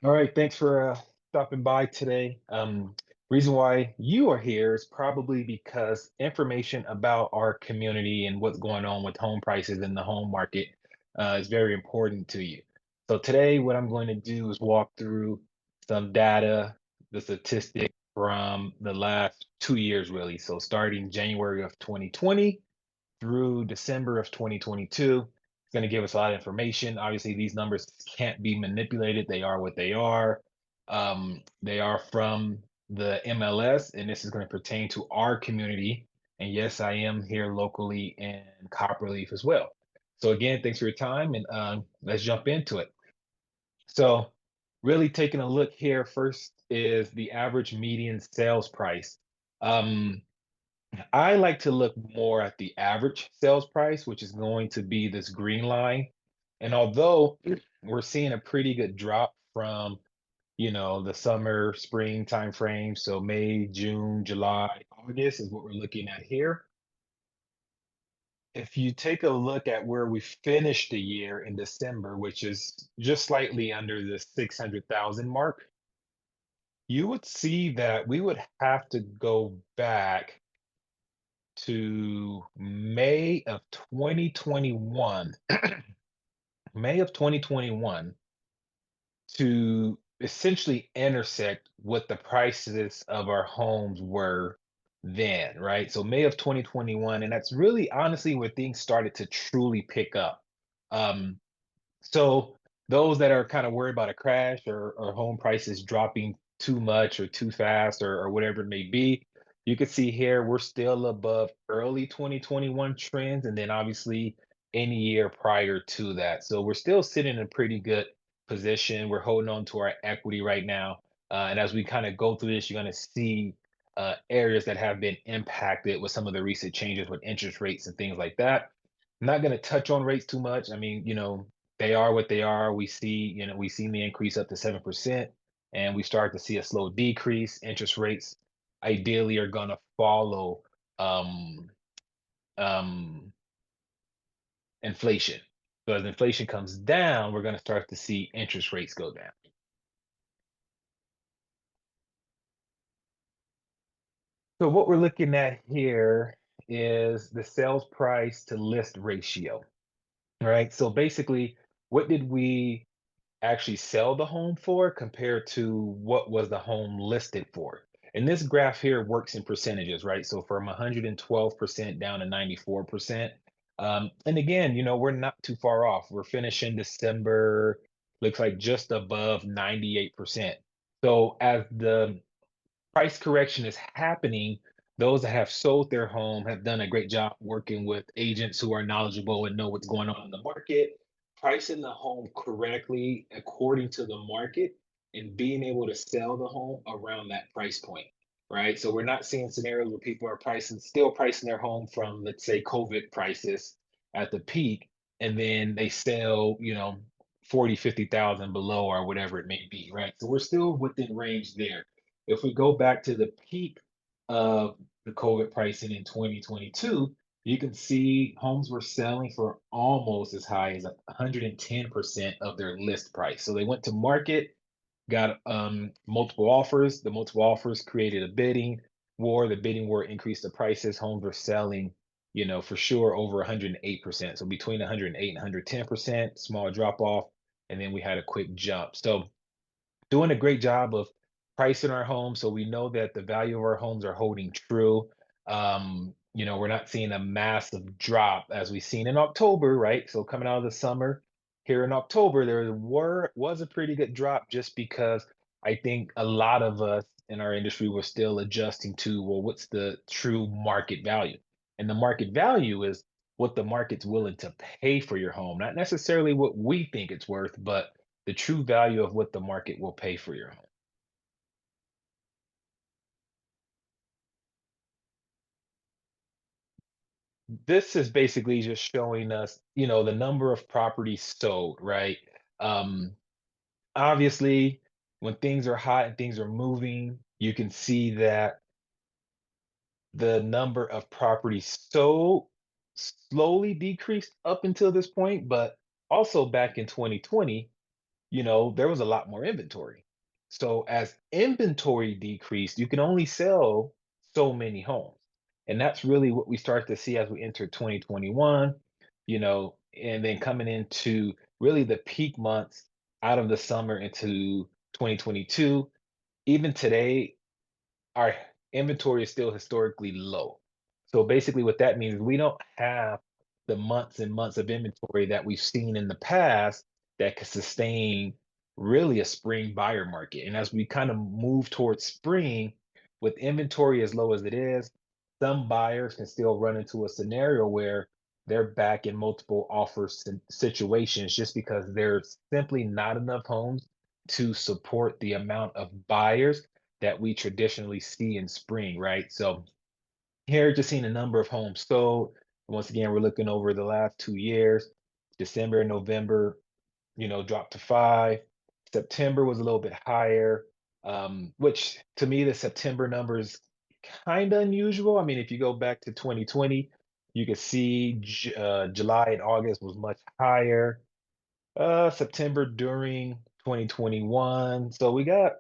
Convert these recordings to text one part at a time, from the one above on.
All right, thanks for stopping by today. Reason why you are here is probably because information about our community and what's going on with home prices in the home market is very important to you. So today, what I'm going to do is walk through some data, the statistics from the last 2 years, really. So starting January of 2020 through December of 2022. It's going to give us a lot of information. Obviously, these numbers can't be manipulated. They are what they are. They are from the MLS, and this is going to pertain to our community. And yes, I am here locally in Copperleaf as well. So again, thanks for your time, and let's jump into it. So, really taking a look here, first is the average median sales price. Um, I like to look more at the average sales price, which is going to be this green line. And although we're seeing a pretty good drop from, the summer, spring timeframe, so May, June, July, August is what we're looking at here. If you take a look at where we finished the year in December, which is just slightly under the 600,000 mark, you would see that we would have to go back to May of 2021, May of 2021 to essentially intersect what the prices of our homes were then, right? So May of 2021, and that's really honestly where things started to truly pick up. Um, so those that are kind of worried about a crash or home prices dropping too much or too fast or whatever it may be, you can see here we're still above early 2021 trends, and then obviously any year prior to that. So we're still sitting in a pretty good position. We're holding on to our equity right now. And as we kind of go through this, you're going to see areas that have been impacted with some of the recent changes with interest rates and things like that. I'm not going to touch on rates too much. I mean, they are what they are. We seen the increase up to 7%, and we start to see a slow decrease. Interest rates ideally are gonna follow um um inflation. So as inflation comes down, we're gonna start to see interest rates go down. So what we're looking at here is the sales price to list ratio. All right. So basically, what did we actually sell the home for compared to what was the home listed for. And this graph here works in percentages, right? So from 112% down to 94%. And again, we're not too far off. We're finishing December, looks like just above 98%. So as the price correction is happening, those that have sold their home have done a great job working with agents who are knowledgeable and know what's going on in the market, pricing the home correctly according to the market, and being able to sell the home around that price point. Right. So we're not seeing scenarios where people are still pricing their home from, let's say, COVID prices at the peak, and then they sell, 40, 50,000 below or whatever it may be. Right. So we're still within range there. If we go back to the peak of the COVID pricing in 2022, you can see homes were selling for almost as high as 110% of their list price. So they went to market, got multiple offers. The multiple offers created a bidding war. The bidding war increased the prices. Homes were selling, for sure over 108%. So between 108 and 110%, small drop off, and then we had a quick jump. So doing a great job of pricing our homes so we know that the value of our homes are holding true. We're not seeing a massive drop as we've seen in October, right? So coming out of the summer here in October, was a pretty good drop just because I think a lot of us in our industry were still adjusting to, well, what's the true market value? And the market value is what the market's willing to pay for your home, not necessarily what we think it's worth, but the true value of what the market will pay for your home. This is basically just showing us, the number of properties sold, right? Um, Obviously, when things are hot and things are moving, you can see that the number of properties sold slowly decreased up until this point, but also back in 2020, there was a lot more inventory. So as inventory decreased, you can only sell so many homes. And that's really what we start to see as we enter 2021, and then coming into really the peak months out of the summer into 2022. Even today, our inventory is still historically low. So basically, what that means is we don't have the months and months of inventory that we've seen in the past that could sustain really a spring buyer market. And as we kind of move towards spring, with inventory as low as it is, some buyers can still run into a scenario where they're back in multiple offer situations just because there's simply not enough homes to support the amount of buyers that we traditionally see in spring, right? So here, just seeing the number of homes sold. Once again, we're looking over the last 2 years. December and November, dropped to five. September was a little bit higher, which to me, the September number is kind of unusual. I mean, if you go back to 2020, you could see July and August was much higher. September during 2021. So we got,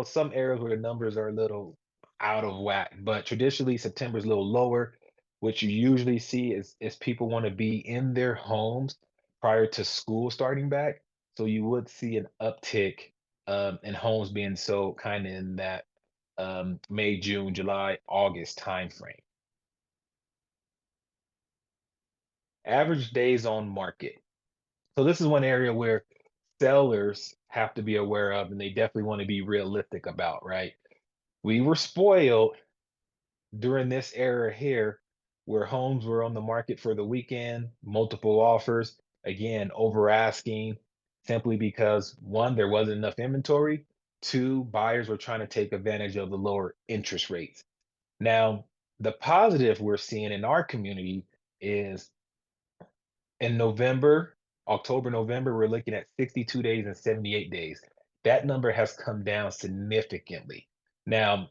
some areas where the numbers are a little out of whack, but traditionally September is a little lower. What you usually see is people want to be in their homes prior to school starting back. So you would see an uptick in homes being sold kind of in that May, June, July, August timeframe. Average days on market. So this is one area where sellers have to be aware of, and they definitely want to be realistic about, right? We were spoiled during this era here where homes were on the market for the weekend, multiple offers, again, over asking, simply because one, there wasn't enough inventory, two, buyers were trying to take advantage of the lower interest rates. Now, the positive we're seeing in our community is in November, October, November, we're looking at 62 days and 78 days. That number has come down significantly. Now,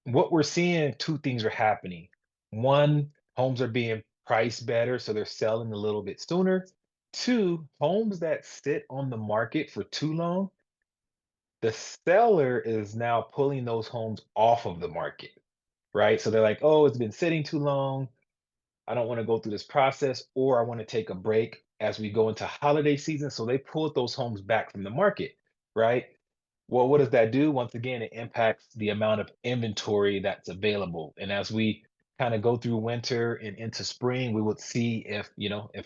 what we're seeing, two things are happening. One, homes are being priced better, so they're selling a little bit sooner. Two, homes that sit on the market for too long, the seller is now pulling those homes off of the market, right? So they're like, oh, it's been sitting too long. I don't want to go through this process, or I want to take a break as we go into holiday season. So they pulled those homes back from the market, right? Well, what does that do? Once again, it impacts the amount of inventory that's available. And as we kind of go through winter and into spring, we would see if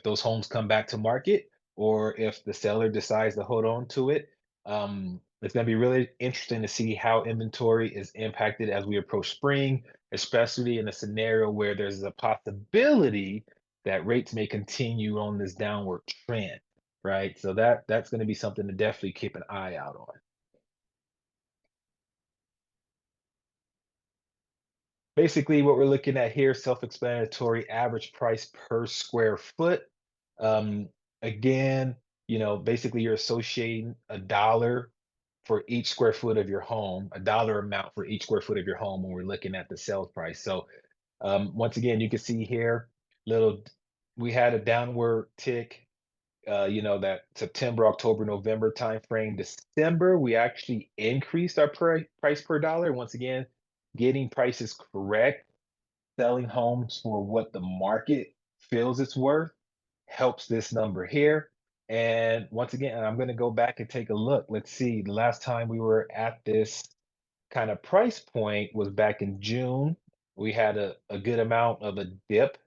those homes come back to market or if the seller decides to hold on to it. It's going to be really interesting to see how inventory is impacted as we approach spring, especially in a scenario where there's a possibility that rates may continue on this downward trend, right? So that's going to be something to definitely keep an eye out on. Basically, what we're looking at here, self-explanatory, average price per square foot. Um, Again, basically you're associating a dollar for each square foot of your home, a dollar amount for each square foot of your home when we're looking at the sales price. So once again, you can see here, little, we had a downward tick, that September, October, November timeframe. December, we actually increased our price per dollar. Once again, getting prices correct, selling homes for what the market feels it's worth helps this number here. And once again, I'm going to go back and take a look. Let's see. The last time we were at this kind of price point was back in June. We had a good amount of a dip.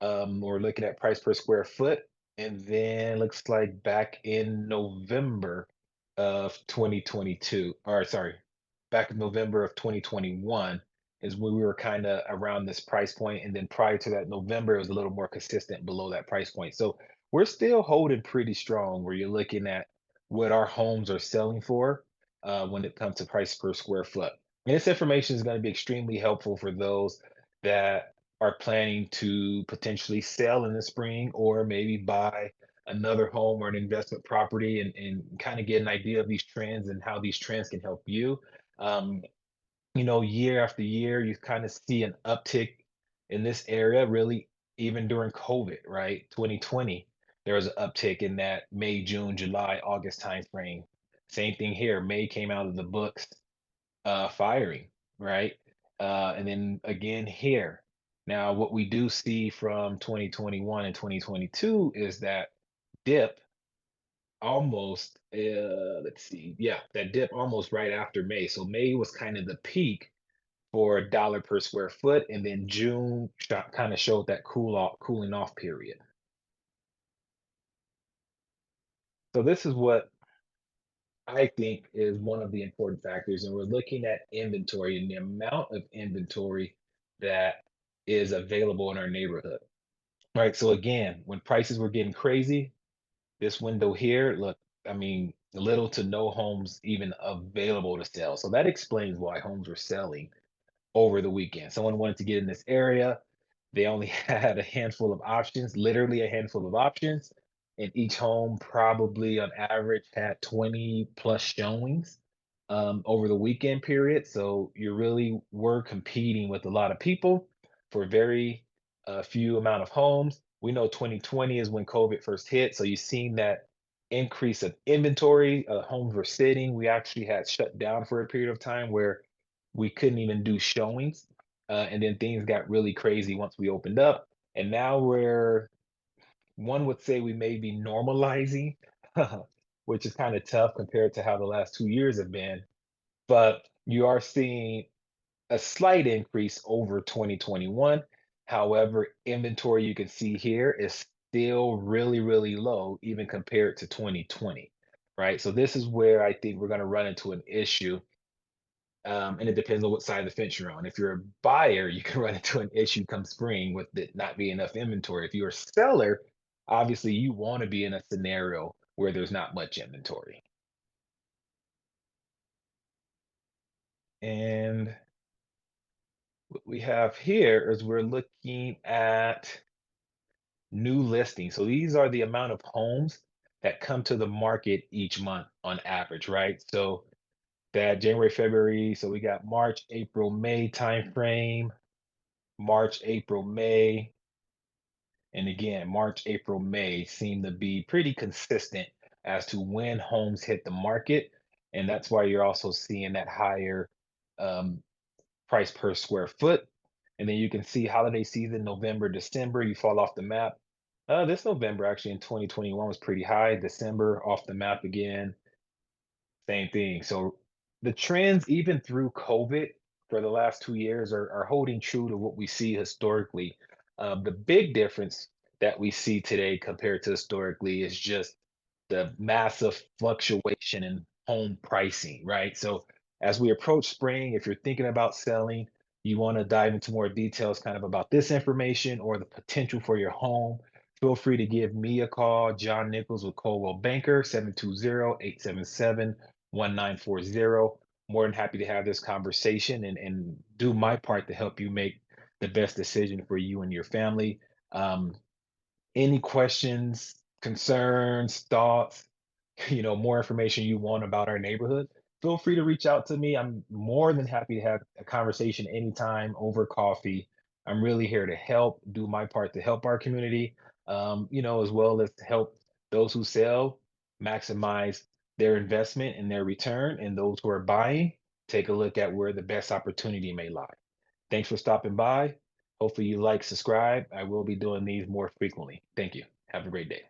We're looking at price per square foot, and then looks like back in November of 2022, or sorry, back in November of 2021 is when we were kind of around this price point, and then prior to that November, it was a little more consistent below that price point. So we're still holding pretty strong. Where you're looking at what our homes are selling for when it comes to price per square foot. And this information is going to be extremely helpful for those that are planning to potentially sell in the spring or maybe buy another home or an investment property and kind of get an idea of these trends and how these trends can help you. Um, Year after year, you kind of see an uptick in this area, really, even during COVID, right? 2020. there was an uptick in that May, June, July, August timeframe. Same thing here. May came out of the books, firing, right? And then again here. Now, what we do see from 2021 and 2022 is that dip almost, let's see, yeah, that dip almost right after May. So May was kind of the peak for a dollar per square foot, and then June kind of showed that cooling off period. So this is what I think is one of the important factors, and we're looking at inventory and the amount of inventory that is available in our neighborhood. Right. So again, when prices were getting crazy, this window here, look, I mean, little to no homes even available to sell. So that explains why homes were selling over the weekend. Someone wanted to get in this area. They only had a handful of options, literally a handful of options. And each home probably on average had 20 plus showings over the weekend period. So you really were competing with a lot of people for very few amount of homes. We know 2020 is when COVID first hit. So you've seen that increase of inventory. Homes were sitting. We actually had shut down for a period of time where we couldn't even do showings. And then things got really crazy once we opened up. And now we're, one would say we may be normalizing, which is kind of tough compared to how the last 2 years have been. But you are seeing a slight increase over 2021. However, inventory you can see here is still really, really low, even compared to 2020, right? So this is where I think we're going to run into an issue, and it depends on what side of the fence you're on. If you're a buyer, you can run into an issue come spring with it not being enough inventory. If you're a seller, obviously you want to be in a scenario where there's not much inventory. And what we have here is we're looking at new listings. So these are the amount of homes that come to the market each month on average, right? So that January, February, so we got March, April, May timeframe, March, April, May, and again, March, April, May seem to be pretty consistent as to when homes hit the market. And that's why you're also seeing that higher um, price per square foot. And then you can see holiday season, November, December, you fall off the map. This November actually in 2021 was pretty high. December off the map again. Same thing. So the trends, even through COVID for the last 2 years, are holding true to what we see historically. The big difference that we see today compared to historically is just the massive fluctuation in home pricing, right? So as we approach spring, if you're thinking about selling, you want to dive into more details kind of about this information or the potential for your home, feel free to give me a call, John Nichols with Coldwell Banker, 720-877-1940. More than happy to have this conversation and do my part to help you make the best decision for you and your family. Um, any questions, concerns, thoughts, more information you want about our neighborhood, feel free to reach out to me. I'm more than happy to have a conversation anytime over coffee. I'm really here to help, do my part to help our community, as well as to help those who sell maximize their investment and their return, and those who are buying take a look at where the best opportunity may lie. Thanks for stopping by. Hopefully you like, subscribe. I will be doing these more frequently. Thank you. Have a great day.